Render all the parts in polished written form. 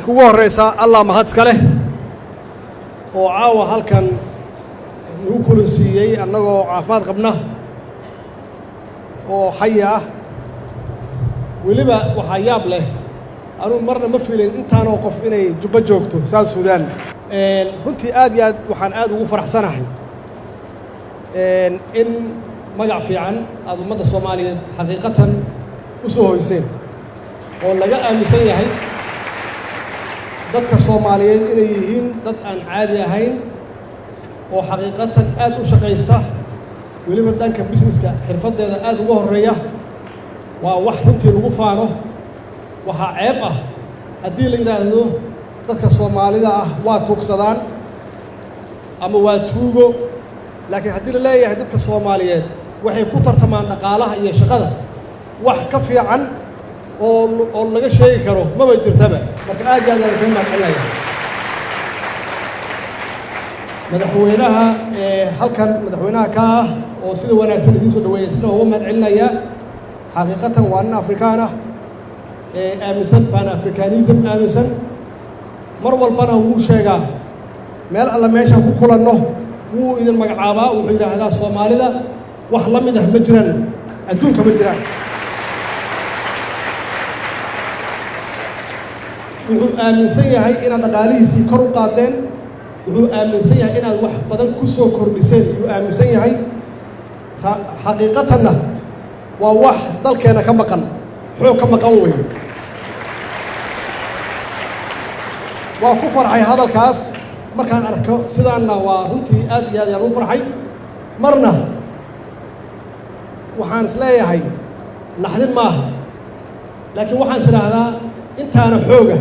marka ugu horeysa allah mahad iska leh oo caawa halkan nagu kulansiiyey annagoo caafimaad qabna oo xaya ah weliba waxaa yaab leh anuu marna ma filin intaanoo qof inay jubbo joogto South Sudan runtii aad iyo aad waxaan aad ugu faraxsanahay in magac fiican aad ummadda Soomaaliyeed xaqiiqatan u soo hoyseen oo laga aaminsan yahay dadka Soomaaliyeed inay yihiin dad aan caadi ahayn oo xaqiiqatan aad u shaqaysta weliba dhanka businesska xirfadeeda aad ugu horeeya waa wax runtii lagu faano waxa ceeb ah haddii la yiraahdo dadka Soomaalida ah waa tuugsadaan ama waa tuugo laakiin haddii la leeyahay dadka Soomaaliyeed waxay ku tartamaan dhaqaalaha iyo shaqada wax ka fiican oo laga sheegi karo maba jirtaba marka aad iyo aad aan ka mahadcelinayaa madaxweynaha halkan madaxweynaha ka ah oo sida wanaagsan idin soo dhaweeyay sida ugu mahadcelinayaa xaqiiqatan waa nin Afrikaan ah aaminsan pan Africanism aaminsan mar walbana wuu sheegaa meel alla meesha ku kulanno wuu idin magacaabaa wuxuu yiraahdaa Soomaalida wax la mid ah ma jiraan adduunka ma jiraan wuxuu aaminsan yahay inaad dhaqaalihiisii kor u qaadeen wuxuu aaminsan yahay inaad wax badan ku soo kordhiseen wuxuu aaminsan yahay xaqiiqatanna waa wax dalkeena ka maqan xoog ka maqan weyn waa ku farxay hadalkaas markaan arko sidaanna waa runtii aad iyo aad ayaan u farxay marna waxaan isleeyahay naxdin maaha laakiin waxaan isdhaahdaa intaana xooga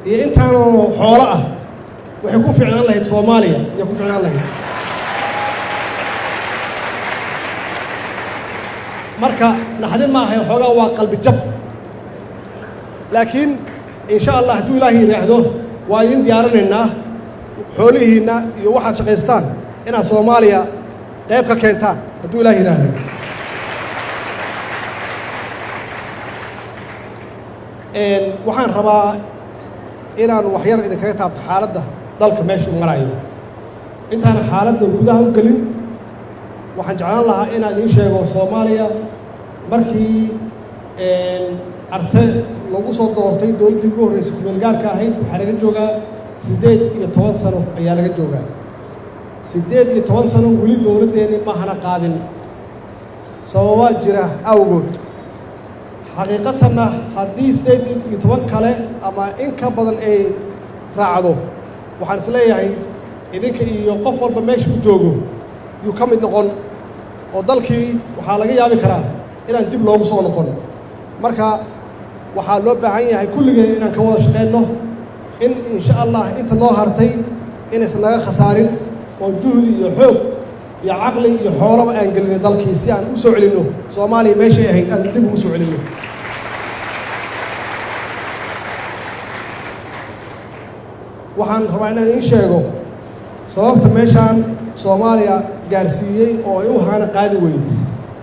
iyo intaana xoolo ah waxay ku fiicnaan lahayd Soomaaliya iyo ku fiicnaan lahayd marka naxdin maaha xoogaa waa qalbi jab laakiin insha Allah hadduu Ilaahay yiraahdo waa idin diyaarinaynaa xoolihiina iyo waxaad shaqaystaan inaad Soomaaliya qayb ka keentaan hadduu Ilaahay yiraahdo waxaan rabaa inaan wax yar idinkaga taabto xaaladda dalka meesha uu marayo intaan xaaladda gudaha u gelin waxaan jeclaan lahaa inaan idiin sheego Soomaaliya markii arte lagu soo doortay dowladdii ugu horreysay ku meel gaarka ahayd waxaa laga joogaa 18 sano ayaa laga joogaa 18 sano weli dowladdeeni ma hana qaadin sababa jira awgood xaqiiqatanna haddii 18 kale ama in ka badan ay raacdo waxaan isleeyahay idinka iyo qof walba meesha u joogo yuu ka mid noqon oo dalkii waxaa laga yaabi karaa inaan dib loogu soo noqon marka waxaa loo baahan yahay kulligeen inaan ka wada shaqeyno in insha Allah inta loo hartay inaysan naga khasaarin oo juhdi iyo xoog iyo caqli iyo xoolaba aan gelino dalkii si aan u soo celino Soomaaliya meesha ay ahayd aan dib ugu soo celino waxaan rabaa inaan idiin sheego sababta meeshaan Soomaaliya gaarsiiyey oo ay u hana qaadi weyday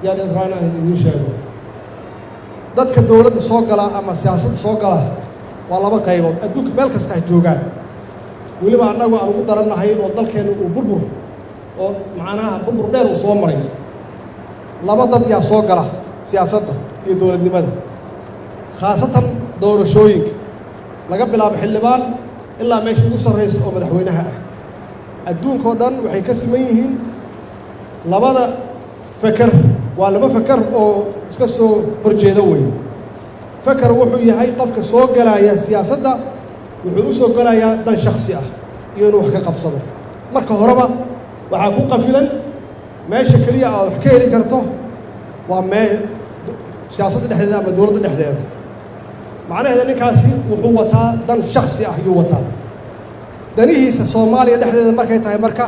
yaan rabaa inaan idiin sheego dadka dowladda soo gala ama siyaasadda soo gala waa laba qaybood adduunka meel kasta ay joogaan weliba annagu aan ugu darannahay oo dalkeenu uu burbur oo macnaha burbur dheer uu soo maray laba dad yaa soo gala siyaasadda iyo dowladnimada khaasatan doorashooyinka laga bilaabo xildhibaan ilaa meesha ugu sarreysa oo madaxweynaha ah adduunka oo dhan waxay ka siman yihiin labada fakar waa laba fakar oo iska soo horjeeda weyn fakar wuxuu yahay qofka soo galaya siyaasadda wuxuu u soo galayaa dan shakhsi ah iyo inuu wax ka qabsado marka horeba waxaa ku qafilan meesha kaliya aad wax ka heli karto waa siyaasadda dhexdeeda ama dowladda dhexdeeda macnaheeda ninkaasi wuxuu wataa dan shakhsi ah ayuu wataa danihiisa Soomaaliya dhexdeeda markay tahay marka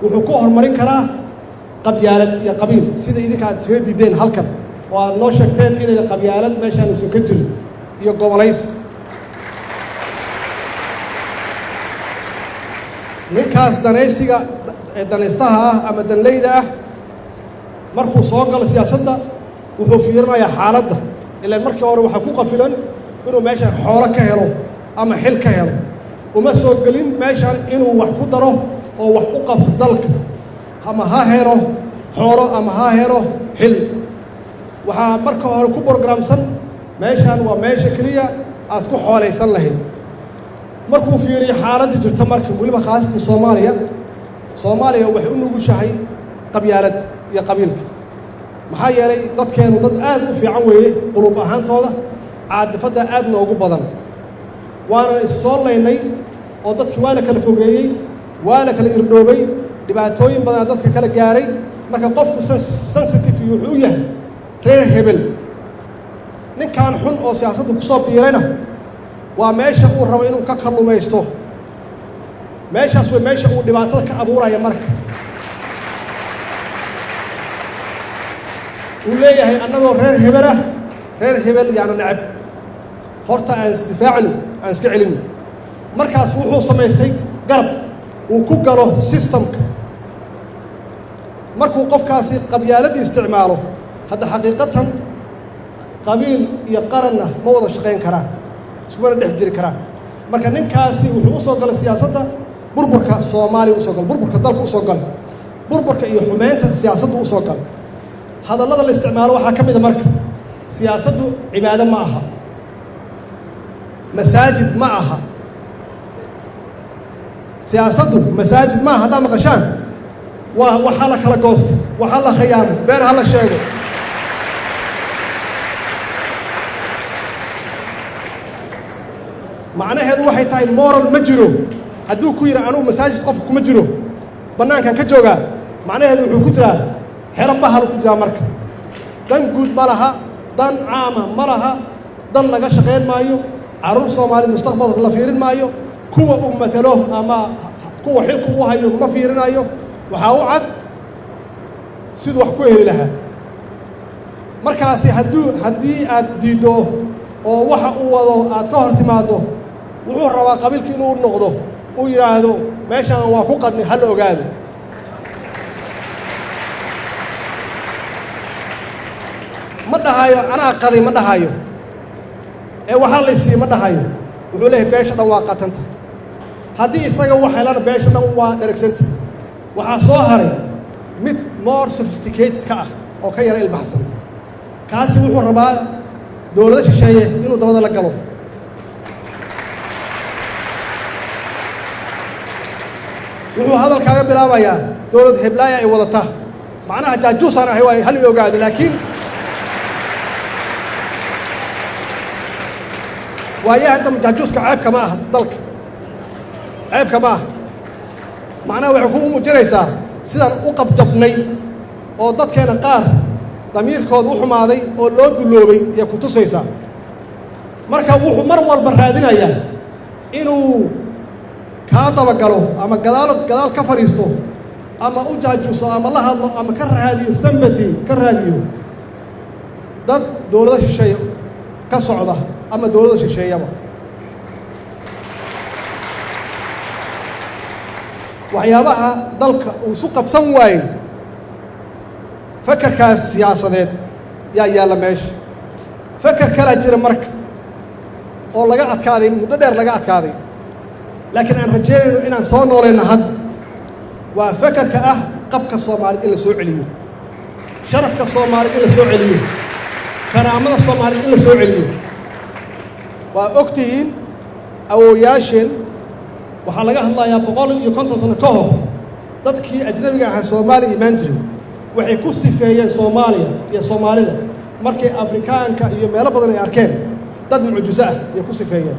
wuxuu ku horumarin karaa qabyaalad iyo qabiil sida idinka aad soo diideen halkan oo aad noo sheegteen inay qabyaalad meeshaan u soo ka jirin iyo gobolays ninkaas danaysiga danaystaha ah ama danleyda ah markuu soo galo siyaasadda wuxuu fiirinayaa xaaladda ilaa markii hore waxa ku qafilan inuu meesha xoolo ka helo ama xil ka helo uma soo gelin meeshan inuu wax ku daro oo wax u qabto dalka ama ha helo xoolo ama ha helo xil waxaa marka hore ku programsan meeshan waa meesha keliya aad ku xoolaysan lahayd markuu fiiriyo xaaladda jirta marka weliba khaasatan soomaaliya waxay u nugushahay qabyaalad iyo qabiilka maxaa yeelay dadkeenu dad aad u fiican weeye qulub ahaantooda caadifadda aad noogu badan waana issoo laynay oo dadkii waa la kala fogeeyey waa la kala irdhoobay dhibaatooyin badanaa dadka kala gaaray marka qofku sensitive wuxuu u yahay reer hebel ninkan xun oo siyaasadda ku soo biirayna waa meesha uu rabo inuu ka kallumaysto meeshaas way meesha uu dhibaatada ka abuuraya marka uu leeyahay annagoo reer hebel yaana necab horta aan isdifaacno aan iska celino markaas wuxuu samaystay garab uu ku galo systemka markuu qofkaasi qabyaaladii isticmaalo hadda xaqiiqatan qabiil iyo qaranna ma wada shaqayn karaan iskumana dhex jiri karaan marka ninkaasi wuxuu u soo galay siyaasadda burburka soomaaliya usoo gal burburka dalka usoo gal burburka iyo xumeynta siyaasadda usoo gal hadallada la isticmaalo waxaa ka mid a marka siyaasaddu cibaado ma aha masaajid ma aha siyaasaddu masaajid ma aha haddaa maqashaan waa waxa la kala goosto waxa la khiyaamo been ha la sheego macnaheedu waxay tahay moral ma jiro hadduu ku yidhi anugu masaajid qofka kuma jiro bannaankan ka joogaa macnaheedu wuxuu ku jiraa xero bahal ku jiraa marka dan guud ma laha dan caama ma laha dan laga shaqayn maayo carruur soomaali mustaqbalka la fiirin maayo kuwa uu matalo ama kuwa xilka uu hayo ma fiirinayo waxaa u cad siduu wax ku heli lahaa markaasi haddii aad diiddo oo waxa uu wado aad ka hor timaaddo wuxuu rabaa qabiilka inuu noqdo uu yidhaahdo meeshaan waa ku qadnay ha la ogaado ma dhahayo anaa qaday ma dhahayo ee waxaa la isiiye ma dhahayo wuxuu leeyahay beesha dhan waa qatanta haddii isaga wax helana beesha dhan waa dheregsanta waxaa soo haray mid more sophisticated ka ah oo ka yara ilbaxsan kaasi wuxuu rabaa dowlado shisheeye inuu dabada la galo wuxuu hadalkaaga bilaabayaa dowlad heblaaya ay wadataa macnaha jaajuusaan ahay waa hal i ogaado laakiin waayahan dam jaajuuska ceebka ma aha dalka ceebka ma aha macnaha waxay ku muujinaysaa sidaan u qabjabnay oo dadkeena qaar damiirkooda u xumaaday oo loo dulloobay ayay ku tusaysaa marka wuxuu mar walba raadinayaa inuu kaa dabagalo ama gadaal ka fadhiisto ama u jaajuuso ama la hadlo ama ka raadiyo sympathy ka raadiyo dad dowlado shisheeye ka socda ama dowlado shisheeyaba waxyaabaha dalka uu isu qabsan waayey fakarkaas siyaasadeed yaa yaalla meesha fakar kalaa jira marka oo laga adkaaday muddo dheer laga adkaaday laakiin aan rajeynayno inaan soo noolayno hadda waa fakarka ah qabka soomaaliyed in la soo celiyo sharafka soomaaliyed in la soo celiyo karaamada soomaaliyed in la soo celiyo waa og tihiin awoowayaasheen waxaa laga hadlayaa 150 sano ka hor dadkii ajnabiga ahaa soomaaliya imaan jiray waxay ku sifeeyeen soomaaliya iyo soomaalida markay afrikaanka iyo meelo badan ay arkeen dad mucjiso ah ayay ku sifeeyeen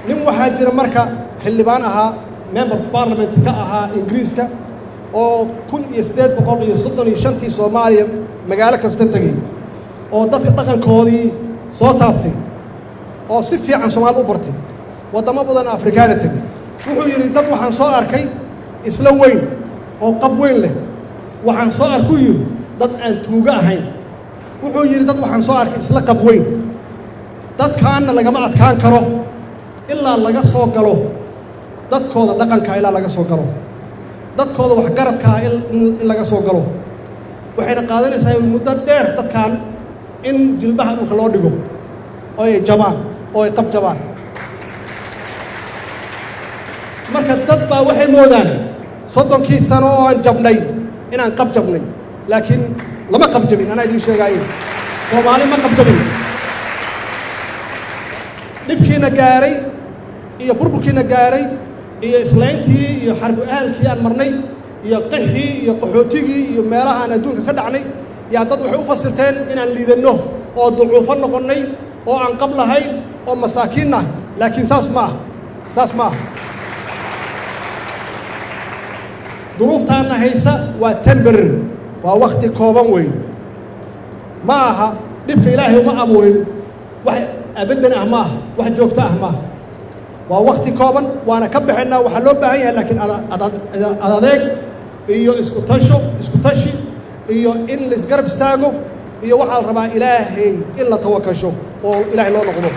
nin waxaa jira marka xildhibaan ahaa member of parliament ka ahaa ingiriiska oo 1835 soomaaliya magaalo kasta tegey oo dadka dhaqankoodii soo taabtay oo si fiican Soomaali u bartay wadamo badan Afrikaana tagay wuxuu yiri dad waxaan soo arkay isla weyn oo qab weyn leh waxaan soo arkay yiri dad aan tuuga ahayn wuxuu yiri dad waxaan soo arkay isla qab weyn dadkaana lagama adkaan karo ilaa laga soo galo dadkooda dhaqanka ilaa laga soo galo dadkooda wax garadka in laga soo galo waxayna qaadanaysaa muddo dheer dadkan in jilbaha dhulka loo dhigo oo ay jabaan oo ay qab jabaan marka dad baa waxay moodaan 30 sano oo aan jabnay inaan qab jabnay laakiin lama qab jabin anaa idiin sheegaayo Soomaali ma qab jabin dhibkiina gaaray iyo burburkiina gaaray iyo islaantii iyo xarbu ahalkii aan marnay iyo qixii iyo qaxootigii iyo meelaha aan adduunka ka dhacnay yaa dad waxay u fasirteen inaan liidano oo ducuufo noqonnay oo aan qab lahayn oo masaakiin ah laakiin saas ma ah duruuftaana haysa waa temporary waa waqti kooban weyn ma aha dhibka ilaahay uma abuurin wax abadan ah ma aha wax joogto ah ma aha waa waqti kooban waana ka bixinaa waxaa loo baahan yahay laakiin adeeg iyo isku tashi iyo in la isgarab istaago iyo waxaa la rabaa ilaahay in la tawakasho oo ilaahay loo noqdo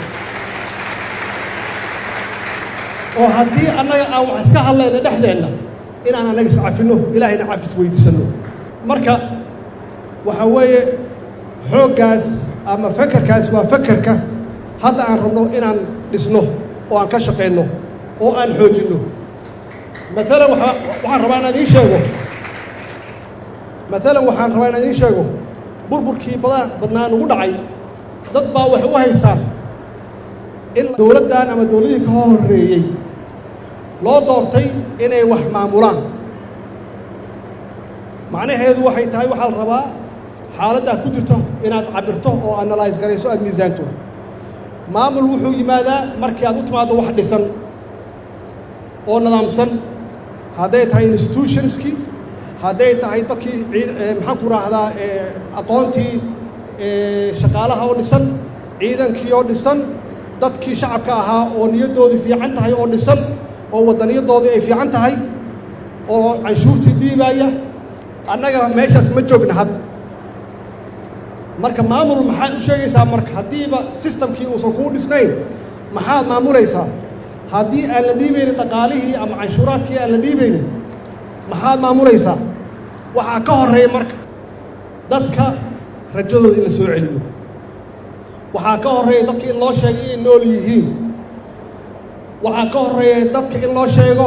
oo haddii annaga aan wax iska hadlayna dhexdeenna inaan annaga iscafino ilaahayna cafis weydiisano marka waxa weeye xooggaas ama fakarkaas waa fakarka hadda aan rabno inaan dhisno oo aan ka shaqeyno oo aan xoojino مثلا waxaan rabaa inaan idiin sheego burburkii badnaa ugu dhacay dad baa waxay u haystaan in dowladdan ama dowladihii ka horreeyey loo doortay inay wax maamulaan macnaheedu waxay tahay waxaa la rabaa xaaladdaa ku jirto inaad cabirto oo analyze garayso aad miisaanto maamul wuxuu yimaadaa markii aad u timaado wax dhisan oo nidaamsan hadday tahay institutionskii hadday tahay dadkii maxaan ku raahdaa aqoontii shaqaalaha oo dhisan ciidankii oo dhisan dadkii shacabka ahaa oo niyaddoodii fiican tahay oo dhisan oo wadaniyadoodii ay fiican tahay oo canshuurtii dhiibaya annaga meeshaas ma joogna hadda marka maamul maxaad u sheegaysaa marka haddiiba systemkii uusan kuu dhisnayn maxaad maamulaysaa haddii aan la dhiibaynin dhaqaalihii ama canshuuraadkii aan la dhiibaynin maxaad maamulaysaa waxaa ka horreeya marka dadka rajadooda in la soo celiyo waxaa ka horreeya dadka in loo sheego inay nool yihiin waxaa ka horreeya dadka in loo sheego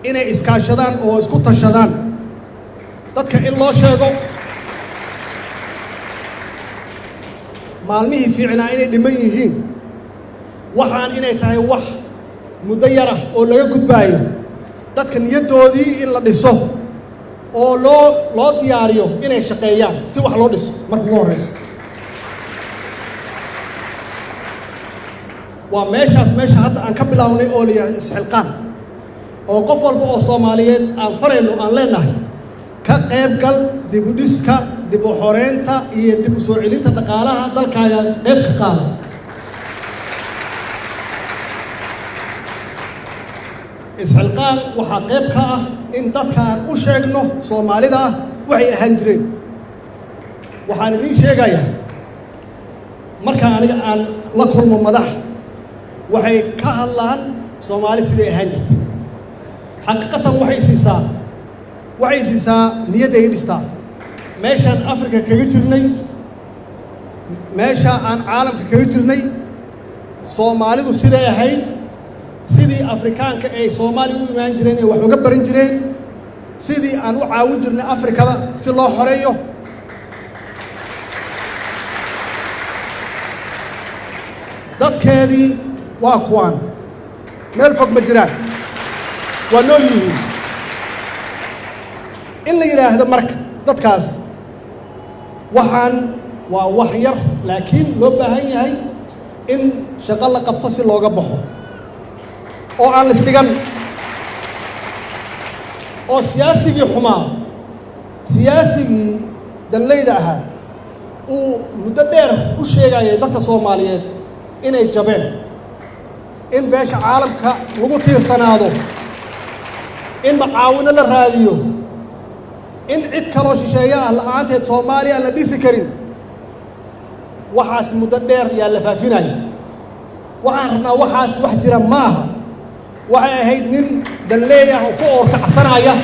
inay iskaashadaan oo isku tashadaan dadka in loo sheego maalmihii fiicnaa inay dhiman yihiin waxaan inay tahay wax muddo yar ah oo laga gudbaayo dadka niyaddoodii in la dhiso oo loo diyaariyo inay shaqeeyaan si wax loo dhiso marka ugu horraysa waa meesha hadda aan ka bilownay oo la yidhahdo isxilqaan oo qof walba oo Soomaaliyeed aan farayno aan leenahay ka qaybgal dib u dhiska dib u xoreynta iyo dib u soo celinta dhaqaalaha dalkaaga qayb ka qaada isxilqaan waxaa qayb ka ah in dadka aan u sheegno Soomaalida waxay ahaan jireen waxaan idiin sheegayaa marka aniga aan la kulmo madax waxay ka hadlaan Soomaali siday ahaan jirtay xaqiiqatan waxay siisaa niyadda ay dhistaa meeshaan Afrika kaga jirnay meesha aan caalamka kaga jirnay Soomaalidu siday ahayd sidii Afrikaanka ay Soomaali u imaan jireen ee wax uga baran jireen sidii aan u caawin jirnay Afrikada si loo xoreeyo dadkeedii waa kuwaan meel fog ma jiraan waa nool yihiin in la yidhaahdo marka dadkaas waxaan waa wax yar laakiin loo baahan yahay in shaqo la qabto si looga baxo oo aan isdhigan oo siyaasigii xumaa siyaasigii danleyda ahaa uu muddo dheer u sheegayay dadka Soomaaliyeed inay jabeen in beesha caalamka lagu tiirsanaado in macaawino la raadiyo in cid kaloo shisheeye ah la'aanteed Soomaaliya aan la dhisi karin waxaas muddo dheer yaa la faafinaya waxaan rabnaa waxaas wax jira maaha waxay ahayd nin danleey ah oo ku oorkacsanaya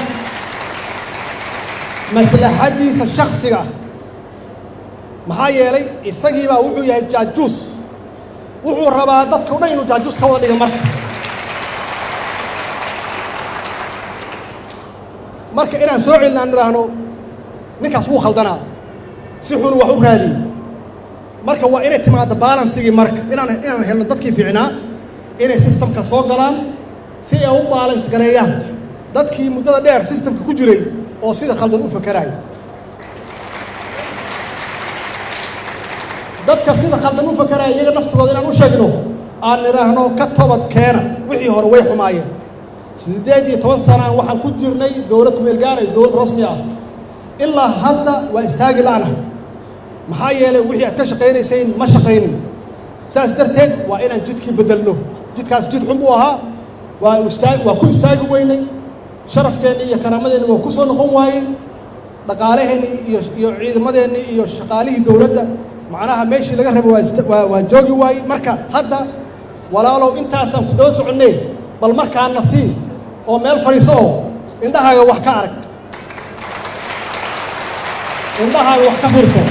maslaxadiisa shakhsiga maxaa yeelay isagii baa wuxuu yahay jaajuus wuxuu rabaa dadka u dhan inuu jaajus ka wada dhiga marka inaan soo celinaan nidhaahno ninkaas wuu khaldanaa si xun wax u raadiy marka waa inay timaado balansigii marka inaan helno dadkii fiicnaa inay systemka soo galaan si ay u balance gareeyaan dadkii muddada dheer systemka ku jiray oo sida khaldan u fakaraay dadka sida khaldan u fakaraay iyaga naftooda inaan u sheegno aan nidhaahno ka toobad keena wixii hore way xumaayeen 18 sano waxaan ku jirnay dowlad ku meel gaaray dowlad rasmi ah ilaa hadda waa istaagi la'ana maxaa yeelay wixii aad ka shaqaynayseen ma shaqaynin saas darteed waa inaan jidkii bedelno jidkaas jid xun buu ahaa waa ku istaagi weynay sharafkeennii iyo karaamadeenni waa ku soo noqon waayey dhaqaalaheennii iyo ciidamadeennii iyo shaqaalihii dowladda macnaha meeshii laga rabay waa joogi waayey marka hadda walaalow intaasaan ku daba soconnay bal markaana sii oo meel fadhiiso oo indhahaaga wax ka arag indhahaaga wax ka fiirso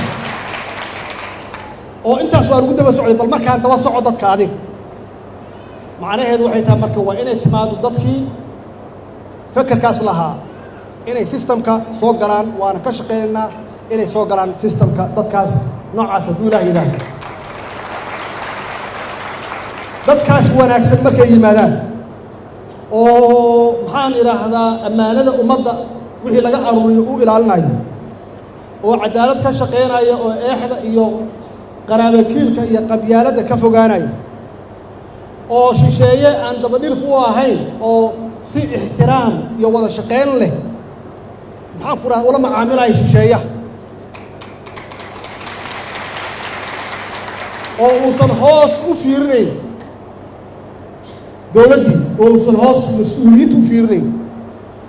oo intaas waa lagu daba socday bal markaan daba soco dadka adiga macnaheedu waxay tahay marka waa inay timaado dadkii fakarkaas lahaa inay systemka soo galaan waana ka shaqaynaynaa inay soo galaan systemka dadkaas noocaas hadduu ilaah yidhaahdo dadkaas wanaagsan markay yimaadaan oo maxaan idhaahdaa ammaanada ummadda wixii laga aruuriyo u ilaalinayo oo cadaalad ka shaqaynaya oo eexda iyo qaraabakiilka iyo qabyaaladda ka fogaanaya oo shisheeye aan dabadhilf u ahayn oo si ixtiraam iyo wada shaqayn leh maxaan ku dhaha ula macaamilaya shisheeyaha oo uusan hoos u fiirinayn dowladdii oo uusan hoos mas-uuliyiinta u fiirinayn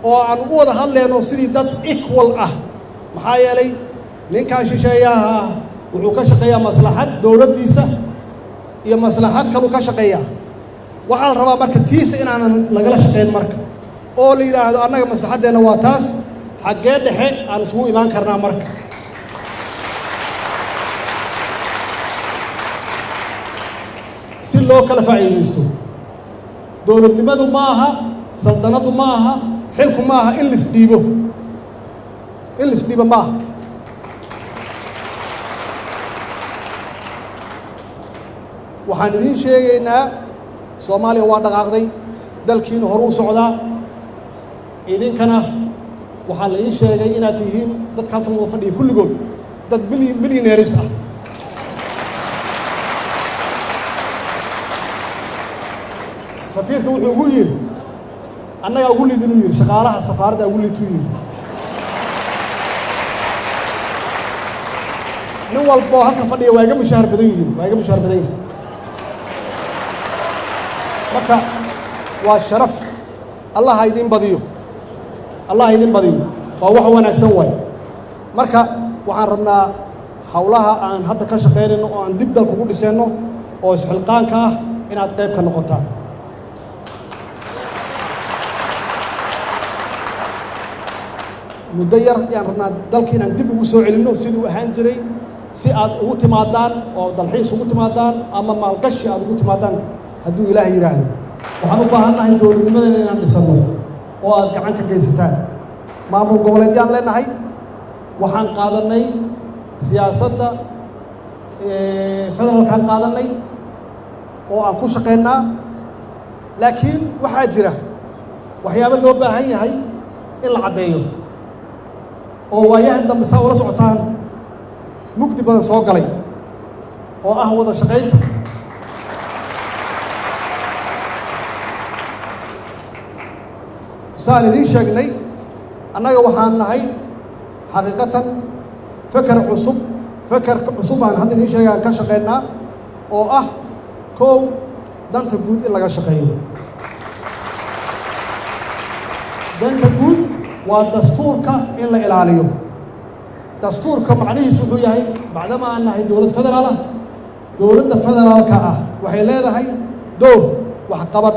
oo aan u wada hadlayno sidii dad equal ah maxaa yeelay ninkan shisheeyaha ah wuxuu ka shaqeeyaa maslaxad dowladdiisa iyo maslaxad kaluu ka shaqeeyaa waxaa la rabaa marka tiisa inaanan lagala shaqayn marka oo la yidhaahdo annaga maslaxaddeenna waa taas xaggee dhexe aan isugu imaan karnaa marka si loo kala faa'iidaysto dowladnimadu ma aha saldanadu ma aha xilku ma aha in lisdhiibo ma aha waxaan idiin sheegaynaa soomaaliya waa dhaqaaqday dalkiina horu u socdaa idinkana waxaa la ii sheegay inaad tihiin dadka halkan wada fadhiya kulligood dad milyaneeris ah safiirka wuxuu ugu yidhi annagaa ugu liid inuu yidhi shaqaalaha safaaradda ugu liidtuu yidhi nin walboo halkan fadhiya waa iga mushaahar badan yihiin marka waa sharaf allah ha idin badiyo waa wax wanaagsan waay marka waxaan rabnaa hawlaha aan hadda ka shaqaynayno oo aan dib dalka ugu dhisayno oo isxilqaanka ah inaad qayb ka noqotaan muddo yar ayaan rabnaa dalka inaan dib ugu soo celinno siduu ahaan jiray si aad ugu timaadaan oo dalxiis ugu timaadaan ama maalgashi aad ugu timaadaan hadduu ilaah yidhaahdo waxaan u baahannahay dowladnimadeena inaan dhisanno oo aad gacan ka geysataan maamul goboleedyaan leenahay waxaan qaadannay siyaasadda federaalkaan qaadannay oo aan ku shaqaynaa laakiin waxaa jira waxyaabo loo baahan yahay in la caddeeyo oo waayahan dambe saa ula socotaan mugdi badan soo galay oo ah wada shaqaynta saan idiin sheegnay annaga waxaan nahay xaqiiqatan fakar cusub aan hadda idiin sheegaan ka shaqaynaa oo ah kow danta guud in laga shaqeeyo danta guud waa dastuurka in la ilaaliyo dastuurka macnihiisu wuxuu yahay bacdama aan nahay dowlad federaal ah dowladda federaalka ah waxay leedahay door waxqabad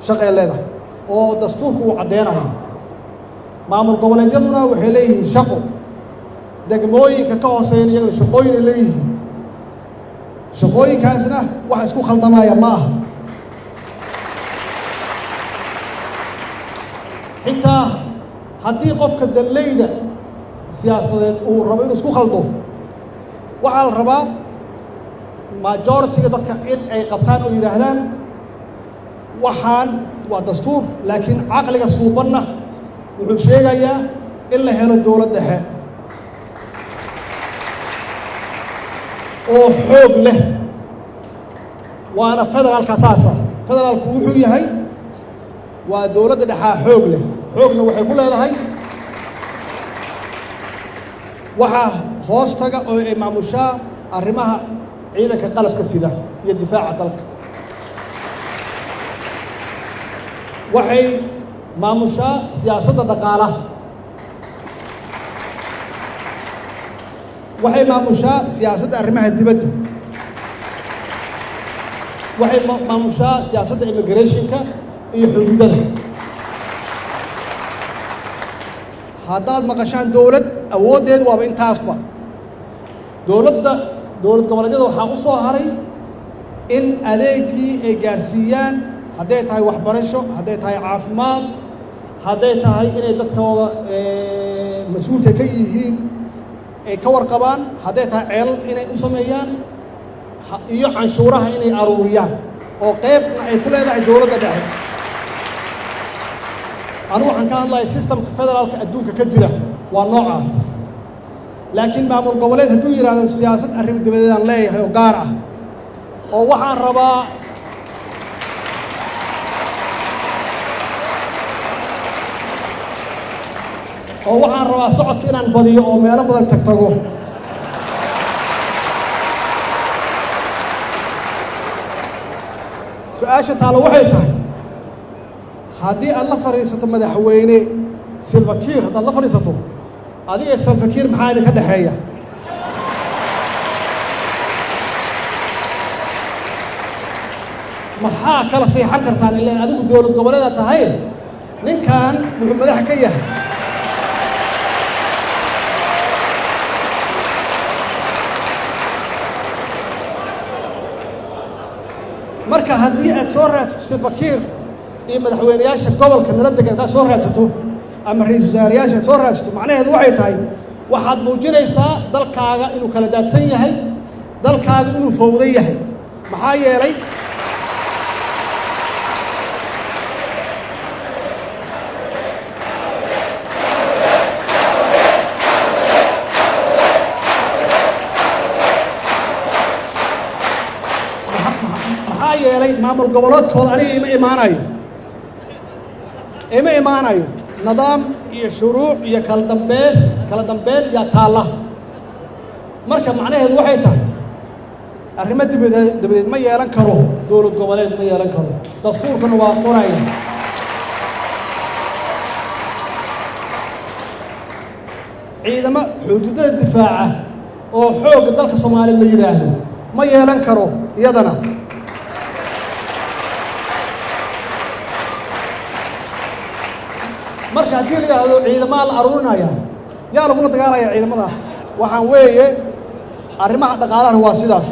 shaqay leedahay oo dastuurku uu caddeynayo maamul goboleedyaduna waxay leeyihiin shaqo degmooyinka ka hooseeyan iyagana shaqooyin ay leeyihiin shaqooyinkaasna wax isku khaldamaya ma aha xitaa haddii qofka dallayda siyaasadeed uu rabo inuu isku khaldo waxaa la rabaa majority-ga dadka in ay qabtaan oo yidhaahdaan waxaan waa dastuur laakiin caqliga suubanna wuxuu sheegayaa in la helo dowlad dhexe oo xoog leh waana federaalka saasa federaalku wuxuu yahay waa dowladda dhexaa xoog leh xoogna waxay ku leedahay waxaa hoos taga oo ay maamushaa arrimaha ciidanka qalabka sida iyo difaaca dalka waxay maamushaa siyaasadda dhaqaalaha waxay maamushaa siyaasadda arrimaha dibadda waxay maamushaa siyaasadda immigrationka iyo xuduudada haddaad maqashaan dowlad awooddeed waaba intaasba dowlad goboleedyada waxaa u soo haray in adeegii ay gaarsiiyaan hadday tahay waxbarasho hadday tahay caafimaad hadday tahay inay dadkooda mas-uulka ka yihiin ay ka warqabaan hadday tahay ceelal inay u sameeyaan iyo canshuuraha inay aruuriyaan oo qaybna ay ku leedahay dowladda dhexe anu waxaan ka hadlaya systemka federaalka adduunka ka jira waa noocaas laakiin maamul goboleed hadduu yidhaahdo siyaasad arrin dibadeedaan leeyahay oo gaar ah oo waxaan rabaa socodka inaan badiyo oo meelo badan tagtago su-aasha taalo waxay tahay haddii aad la fadhiisato madaxweyne Salva Kiir haddaad la fadhiisato adiga Salva Kiir maxaa idinka dhexeeya maxaa kala seexan kartaan ilaa adigu dowlad goboleeda tahay ninkan wuxuu madax ka yahay marka haddii aad soo raadsato Salva Kiir iyo madaxweynayaasha gobolka nala degan haddaad soo raadsato ama ra-iisul wasaarayaasha aad soo raadsato macnaheedu waxay tahay waxaad muujinaysaa dalkaaga inuu kala daadsan yahay dalkaaga inuu fowdo yahay maxaa yeelay maamul goboleedkooda aniga ima imaanayo nidaam iyo shuruuc iyo kala dambeyn yaa taalla marka macnaheedu waxay tahay arrimo dabadeed ma yeelan karo dowlad goboleed ma yeelan karo dastuurkana waa qoraya ciidamo xuduudada difaaca oo xoogga dalka Soomaaliya la yiraahdo ma yeelan karo iyadana marka haddii la yidhaahdo ciidamada la aruurinaya yaa lagula dagaalaya ciidamadaas waxaan weeye arrimaha dhaqaalahana waa sidaas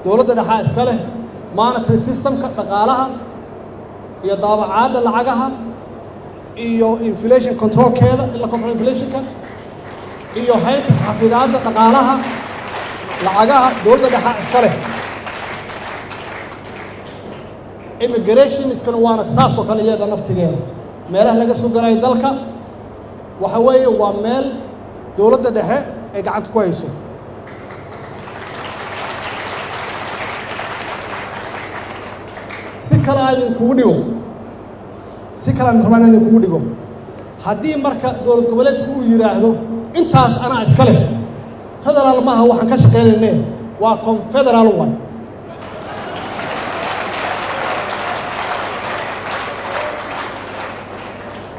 dowladda dhexaa iska leh monetary systemka dhaqaalaha iyo daabacaadda lacagaha iyo inflation controlkeeda in la control inflationka iyo hay'adda xafidaadda dhaqaalaha lacagaha dowladda dhexaa iska leh immigration iskana waana saas oo kale iyada naftigeeda meelaha laga soo galay dalka waxa weeye waa meel dowladda dhexe ay gacanta ku hayso si kale aan idinkugu dhigo haddii marka dowlad goboleedku uu yidhaahdo intaas anaa iska leh federaal maaha waxaan ka shaqaynayne waa confederal one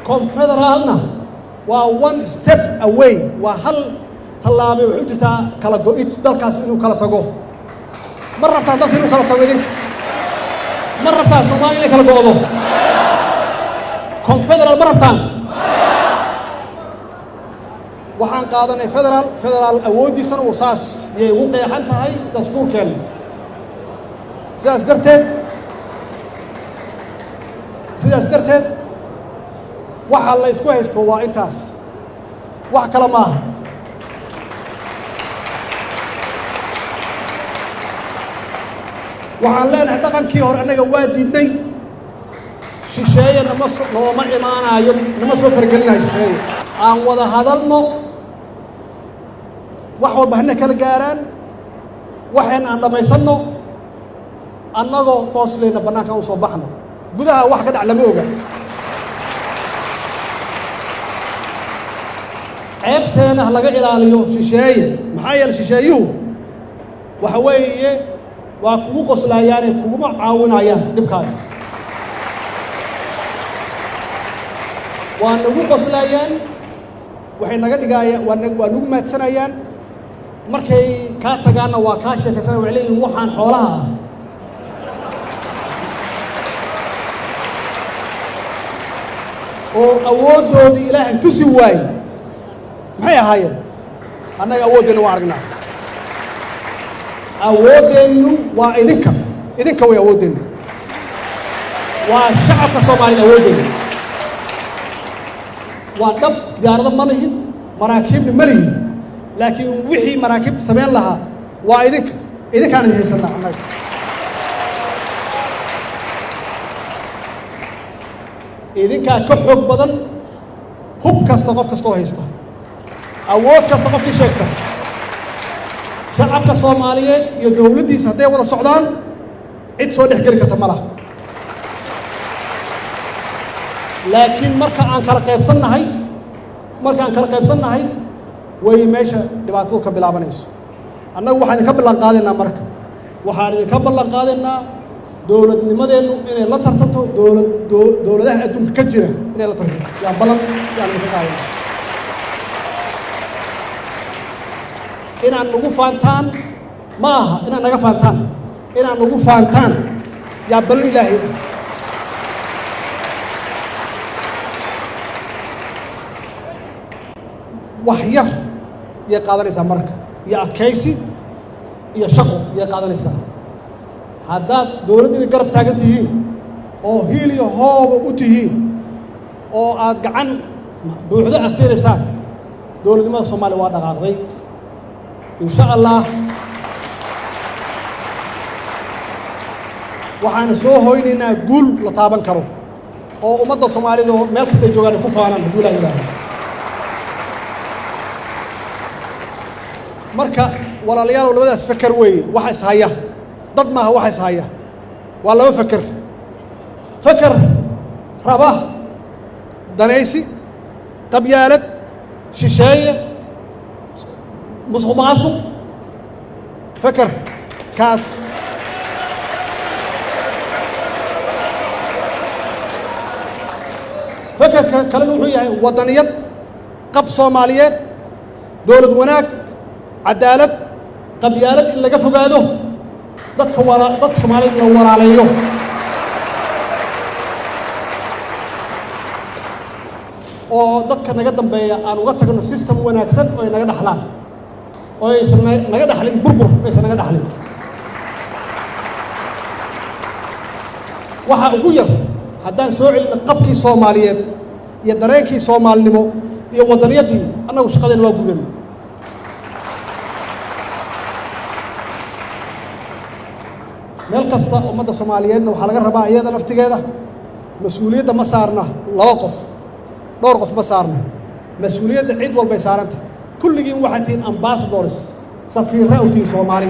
confederalna waa one step away waa hal tallaabay wuxuu jirtaa kala go'id dalkaas inuu kala tago ma rabtaan dalka inuu kala tago idinka ma rabtaan Soomaaliya inay kala go'do confederal ma rabtaan waxaan qaadanay federaal awoodiisana uu saas yay ugu qeexan tahay dastuurkeena sidaas darteed waxa la isku haysto waa intaas wax kale maaha waxaan leenahay dhaqankii hore annaga waa diidnay shisheeye nooma imaanayo nama soo fargelinayo shisheeye aan wada hadalno wax walba hana kala gaaraan waxayna aan dhammaysanno annagoo qooslayna bannaanka u soo baxno gudaha wax ka dhac lama oga ceebteena ha laga ilaaliyo shisheeye maxaa yeelay shisheeyuhu waxa weeye waa kugu qoslayaane kuguma caawinayaan dhibkaaga waa nagu qoslayaan waxay naga dhigayaan waa nagu maadsanayaan markay kaa tagaanna waa kaa sheekaysanaya waxay leeyihin waxaan xoolaha ah oo awooddoodii ilaahay tusi waaye maxay ahaayeen annaga awooddeenna waan aragnaa awooddeennu waa idinka way awooddeennu waa shacabka soomaaliyed awooddeennu waa dhab diyaarado ma lihin maraakiibna ma lihin laakiin wixii maraakiibta samayn lahaa waa idinkaan idin haysanaa annaga idinkaa ka xoog badan hub kasta qof kastoo haysta awood kasta qofkii sheegta shacabka soomaaliyeed iyo dowladdiisa hadday wada socdaan cid soo dhex geli karta ma laha laakiin marka aan kala qaybsannahay way meesha dhibaatadu ka bilaabanayso annagu waxaan idinka ballan qaadaynaa marka waxaan idinka ballan qaadaynaa dowladnimadeennu inay la tartanto dowladaha adduunka ka jira inay la tartanto yaan idinka qaadayna inaan nagu faantaan ma aha inaad naga faantaan inaad nagu faantaan yaa ballan ilaahay wax yar yay qaadanaysaa marka iyo adkaysi iyo shaqo yay qaadanaysaa haddaad dowladdiina garab taagan tihiin oo hiil iyo hooba u tihiin oo aad gacan buuxdo aad siinaysaan dowladnimada soomaaliya waa dhaqaaqday in sha allah waxaan soo hoynaynaa guul la taaban karo oo ummadda soomaalida oo meel kasta ay joogaan ay ku faanaan hadduu ilaahay yidhaahdo marka walaalayaal labadaas feker weeye waxa is haya dad maaha waxa is haya waa laba feker raba danaysi qabyaalad shisheeye musuq maasuq feker kaas fekerka kalena wuxuu yahay waddaniyad qab soomaaliyeed dowlad wanaag cadaalad qabyaalad in laga fogaado dadka Soomaaliyeed la walaaleeyo oo dadka naga dambeeya aan uga tagno system wanaagsan oo ay naga dhaxlaan oo aysan naga dhaxlin burbur aysan naga dhaxlin waxa ugu yar haddaan soo celino qabkii Soomaaliyeed iyo dareenkii Soomaalinimo iyo waddaniyadii annagu shaqadeena waa gudan meel kasta ummadda Soomaaliyeedna waxaa laga rabaa iyada naftigeeda mas'uuliyadda ma saarna laba qof dhowr qof ma saarna mas'uuliyadda cid walba ay saaranta kulligiin waxaad tihiin ambassadors safiirra u tihiin Soomaali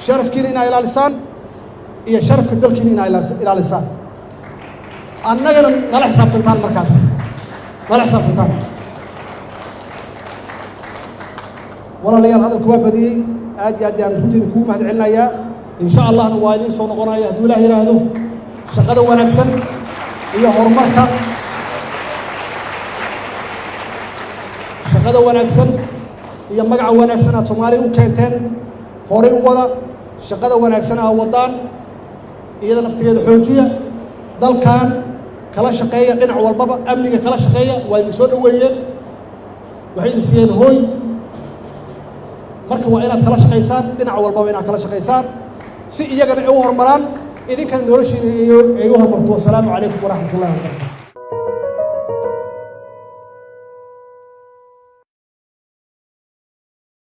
sharafkiina inaa ilaalisaan iyo sharafka dalkiina inaa ilaalisaan annagana nala xisaabtantaan markaas nala xisaabtantaan walaalayaal hadalku waa badiyey aad iyo aad yaan runteeda kugu mahad celinayaa in sha allahna waa idiin soo noqonaya hadduu ilaah yidhaahdo shaqada wanaagsan iyo horumarka shaqada wanaagsan iyo magaca wanaagsan aad Soomaaliya u keenteen horay u wada shaqada wanaagsan aad wadaan iyada naftigeeda xoojiya dalkan kala shaqeeya dhinac walbaba amniga kala shaqeeya waa idin soo dhaweeyeen waxay idin siiyeen hooy marka waa inaad kala shaqaysaan dhinac walbaba inaad kala shaqaysaan si iyagana ay u horumaraan idinkana noloshiina ay u horumarto. Wasalaamu calaykum waraxmatullahi wabarakatu.